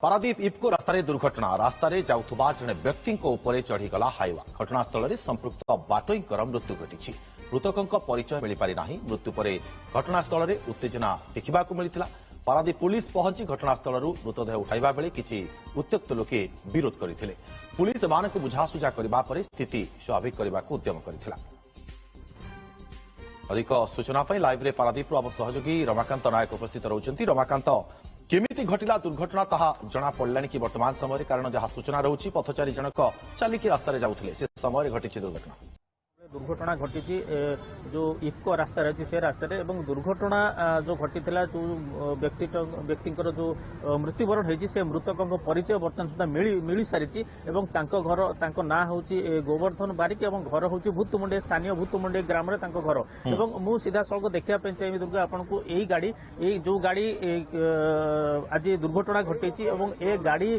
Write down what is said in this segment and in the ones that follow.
पारादीप इफ्को रास्तार दुर्घटना रास्तार जाउथुबा जने व्यक्ति चढ़ीगला हाइवा घटनास्थल में संपृक्त बाटोईर मृत्यु घटी मृतकों परिचय मिल पारि नाही मृत्यु पर घटनास्थल में उत्तेजना देखा मिलता पारादीप पुलिस पहुंची घटनास्थल मृतदेह उठाइबा बेले किछि उत्त्यक्त लोके विरोध करथिले पुलिस एमानकु बुझासुझा करबा परे स्थिति स्वाभाविक करबाकू उद्यम करथिला। अधिक सूचना लाइव रे पारादीप आम सहयोगी रमाकांत नायक उपस्थित रहउछंती। रमाकांत केमिति घटिला दुर्घटना ताहा जना पड़लानी कि वर्तमान समय कारण जहां सूचना रहुछि पथचारी जनक चालिकी रास्तार जाउथिले से समय घटिछि दुर्घटना घटी जो इफ्को रास्ता रही से रास्ता दुर्घटना जो घटी जो व्यक्ति जो मृत्युवरण होती से मृतकों परिचय बर्तमान सुधा मिल सारी घर ना हूँ गोवर्धन बारिक और घर हूँ भूतमुंडे स्थानीय भूतमुंडे ग्राम घर और मु सीधा सड़क देखा चाहिए दुर्गा आपन को यही गाड़ी जो गाड़ी आज दुर्घटना घटी ए गाड़ी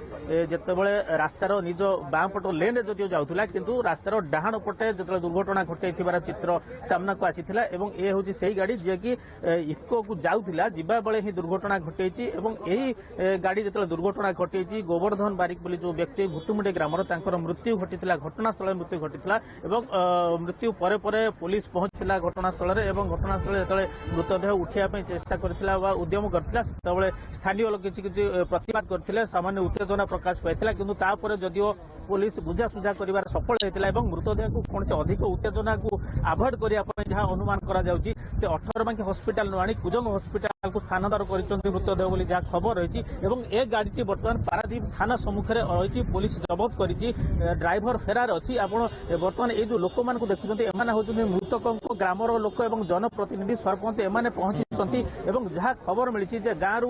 जिते रास्तार निज बाँ पट लेन जदि जाऊला किंतु रास्तार डाहाण पटे जो दुर्घटना घटे चित्र सामना को आसीथिला एवं ए होची सही गाड़ी जे कि इफ्को को जाउथिला जिबा बेले ही दुर्घटना घटेची एवं एही गाड़ी जतले दुर्घटना घटेची गोवर्धन बारिक बोली जो व्यक्ति भूतमुंडे ग्रामर तांकर मृत्यु घटिथिला घटनास्थल मृत्यु घटिथिला एवं मृत्यु परे परे पुलिस पहुंचला घटनास्थल रे एवं घटनास्थल जतले मृतदेह उठिया पई चेष्टा करथिला वा उद्यम करथिला तबले स्थानीय लोक किछि प्रतिवाद करथिले सामान्य उत्तेजना प्रकाश पाइथिला किंतु तापर जदियो पुलिस बुझासुझा करिवार सफल हेतिला एवं मृतदेह को कोनसे अधिक उत्तेजना को अवॉइड करने जहां अनुमान करा जाउची से 18 बांकी हॉस्पिटल नुआणी कुजंग हॉस्पिटल को स्थानांतर कर मृतदेह बोली जहां खबर रही ए गाड़ी बर्तमान पारादीप थाना सम्मुखें रही पुलिस जबत कर ड्राइवर फेरार अच्छी आपड़ बर्तमान ये जो लोक मान देखुं एम हूँ मृतकों ग्रामर लोक और जनप्रतिनिधि सरपंच एम पहुंची जहाँ खबर मिली गाँव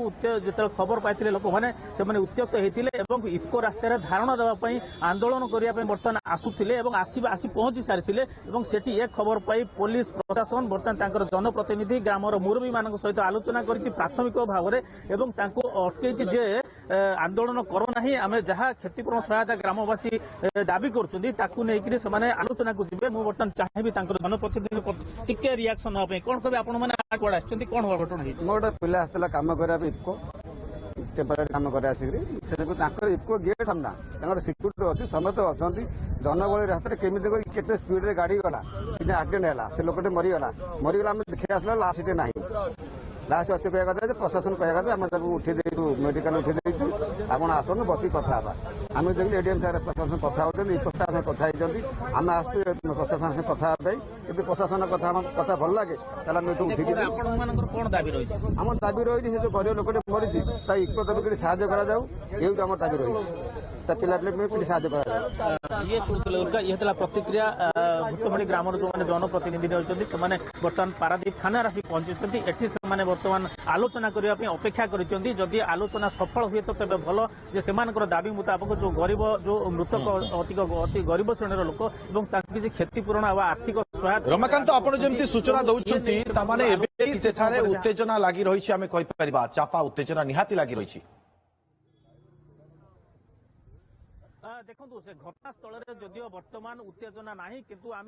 जो खबर पाई लोक मैंने उत्त्यक्त होते इफ्को रास्तार धारणा देवाई आंदोलन करने बर्तमान आसुले आसी पहुंची सारी सेठी ए खबर पाई पुलिस प्रशासन बर्तमान जनप्रतिनिधि ग्रामर मुरबी मान सहित आलोचना कर प्राथमिक भाव में अटकई जे आंदोलन करना आम जहाँ क्षतिपूरण सहायता ग्रामवासी दाबी कर आलोचना को जी मुझे बर्तमान चाहिए जनप्रतिनिधि टिके रिएक्शन नापी कौन कहे आपण मैंने कौन घटना मोटे पिला आसला कम करने इफ्को टेम्परारी काम कर इफ्को गेट सामना सिक्यूरीटी अच्छी समस्त अच्छा जनगहली रास्ता केमी स्पीड रे गाड़ी गला एक्सीडेंट है से लोकटे मरीगला आम देखा आसला लास्ट सीट ना लास्ट अच्छे कह कथा प्रशासन कह कथा आम उठे मेडिकल उठे आप आसन बस कथा आम देखिए एडीएम साहब प्रशासन कथा होती इफ्को कथा आम आस प्रशासन से कथा यदि प्रशासन कथा भल लगे कौन दाबी रही आम दाबी रही जो गरीब लोकटे मरी इफ्को तरफ कि साहय कर आम दाबी रही पिला ये प्रतिक्रिया भूतमुंडी ग्राम जो मैंने जनप्रतिनिधि रही से बर्तमान पारादीप थाना आसी पहुंची एटी से बर्तमान आलोचना करने अपेक्षा करी आलोचना सफल हुए तो तेज भल से दाबी मुताबक जो गरीब जो मृतक अति गरीब श्रेणी लोक किसी क्षतिपूरण आर्थिक सहायता रमाकांत आप सूचना दौरान उत्तेजना लगी रही आम कहीपर चापा उत्तेजना निहाती लगी रही देखो से घटनास्थल जदिव बर्तमान उत्तेजना ना किंतु आम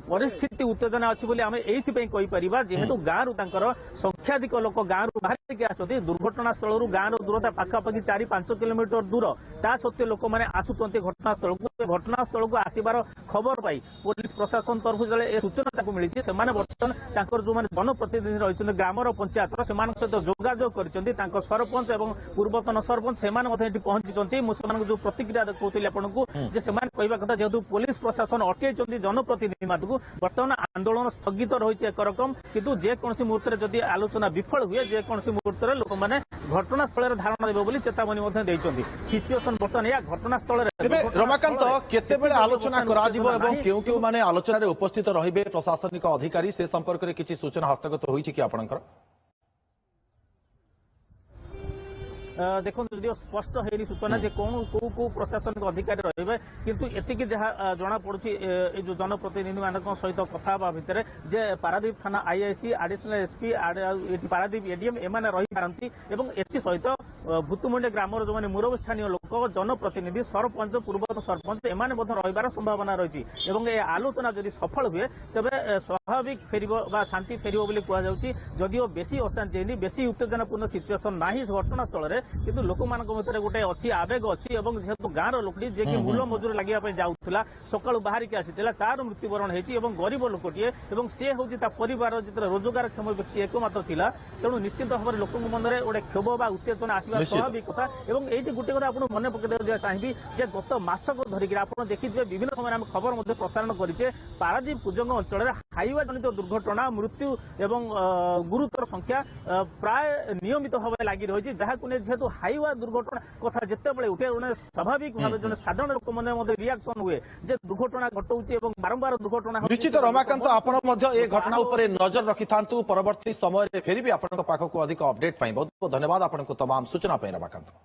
परिस्थिति उत्तेजना अच्छी कहीपर जेहेतु गाँव संख्याधिक लोक गाँव बाहर आसते दुर्घटनास्थल गाँव दूरता पाखापाखि 4-5 किलोमीटर दूर ता सत्वे लोक मैंने आसुच्च घटनास्थल को आसबार खबर पाई पुलिस प्रशासन तरफ जो सूचना मिली से बर्तमान जो मैंने जनप्रतिनिधि रही ग्रामर पंचायत से सहित जोगाजोग कर सरपंच और पूर्वतन सरपंच से पहुंची मुझे जो प्रतिक्रिया देखा आपको कहवा कथा जेहेतु पुलिस प्रशासन अटकई जनप्रतिनिधि मान बर्तमान आंदोलन स्थगित रही एक रकम किंतु जेकोसी मुहूर्त जदि आलोचना विफल हुए जेकोसी मुहूर्त लोक मैंने घटनास्थल धारणा देवे चेतावनी देते सिचुएसन बर्तमान या घटनास्थल रमाकांत केतेबेले आलोचना माने आलोचना उपस्थित रहिबे प्रशासनिक अधिकारी से संपर्क में किसी सूचना हस्तगत होईछि कि आपनकर देखो जो स्पष्ट है सूचना जे कौन कौ प्रशासनिक अधिकारी रही किंतु एतिकी जहाँ जना पड़ी जो जनप्रतिनिधि मान सहित कथा भितर जे पारादीप थाना IIC additional SP Paradip ADM एम रही पारती एति सहित भूतमुंडे ग्रामर जो मैंने मुरब स्थानीय लोक जनप्रतिनिधि सरपंच पूर्वतन सरपंच एम रही संभावना रही आलोचना जदि सफल हुए तेज स्वाभाविक फेर शांति फेर कहु जदिव बेसी अशांति बेसी उत्तेजनापूर्ण सिचुएसन ना घटनास्थल কিন্তু ଲୋକମାନଙ୍କ ଭିତରେ ଗୋଟେ ଅଛି ଆବେଗ ଅଛି ଏବଂ ଯେହେତୁ ଗାଁର ଲୋକଟି ଯିଏକି ମୂଲ ମଜୁରୀ ଲାଗିବା ପାଇଁ ଯାଉଥିଲା ସକାଳୁ ବାହାରିକି ଆସିଥିଲା ତାର ମୃତ୍ୟୁବରଣ ହେଇଛି ଏବଂ ଗରିବ ଲୋକଟିଏ ଏବଂ ସେ ହେଉଛି ତା ପରିବାର ଯେତେବେଳେ ରୋଜଗାରକ୍ଷମ ବ୍ୟକ୍ତି ଏକମାତ୍ର ଥିଲା ତେଣୁ ନିଶ୍ଚିତ ଭାବରେ ଲୋକଙ୍କ ମନରେ ଗୋଟେ କ୍ଷୋଭ ବା ଉତ୍ତେଜନା ଆସିବା ସ୍ୱାଭାବିକ କଥା ଏବଂ ଏଇଠି ଗୋଟେ କଥା ଆପଣଙ୍କୁ ମନେ ପକାଇବାକୁ ଚାହିଁବି ଯେ ଗତ ମାସକ ଧରିକି ଆପଣ ଦେଖିଥିବେ ବିଭିନ୍ନ ସମୟରେ ଆମେ ଖବର ମଧ୍ୟ ପ୍ରସାରଣ କରିଛେ ପାରାଦୀପ କୁଜଙ୍ଗ ଅଞ୍ଚଳରେ ହାଇୱା ଜନିତ ଦୁର୍ଘଟଣା ମୃତ୍ୟୁ ଏବଂ ଗୁରୁତର ସଂଖ୍ୟା ପ୍ରାୟ ନିୟମିତ ଭାବରେ ଲାଗି ରହିଛି ଯାହାକୁ ନେଇ ଯେହେତୁ ହାଇୱା ଦୁର୍ଘଟଣା କଥା ଯେତେବେଳେ ଉଠେ ସ୍ୱାଭାବିକ ଭାବେ ଜଣେ ସାଧାରଣ ଲୋକମାନେ ମଧ୍ୟ ରିଆକ୍ସନ ହୁଏ ଯେ ଦୁର୍ଘଟଣା ଘଟଉଛି ଏବଂ ବାରମ୍ବାର ଦୁର୍ଘଟଣା ନିଶ୍ଚିତ ରମାକାନ୍ତ ଆପଣ ମଧ୍ୟ ଏ ଘଟଣା ଉପରେ ନଜର ରଖିଥାନ୍ତୁ ପରବର୍ତ୍ତୀ ସମୟରେ ଫେରିବି ଆପଣଙ୍କ ପାଖକୁ ଅଧିକ ଅପଡେଟ୍ ପାଇଁ ବହୁତ ବହୁତ ଧନ୍ୟବାଦ ଆପଣଙ୍କୁ ତମାମ ସୂଚନା ପାଇଁ ରମାକାନ୍ତ।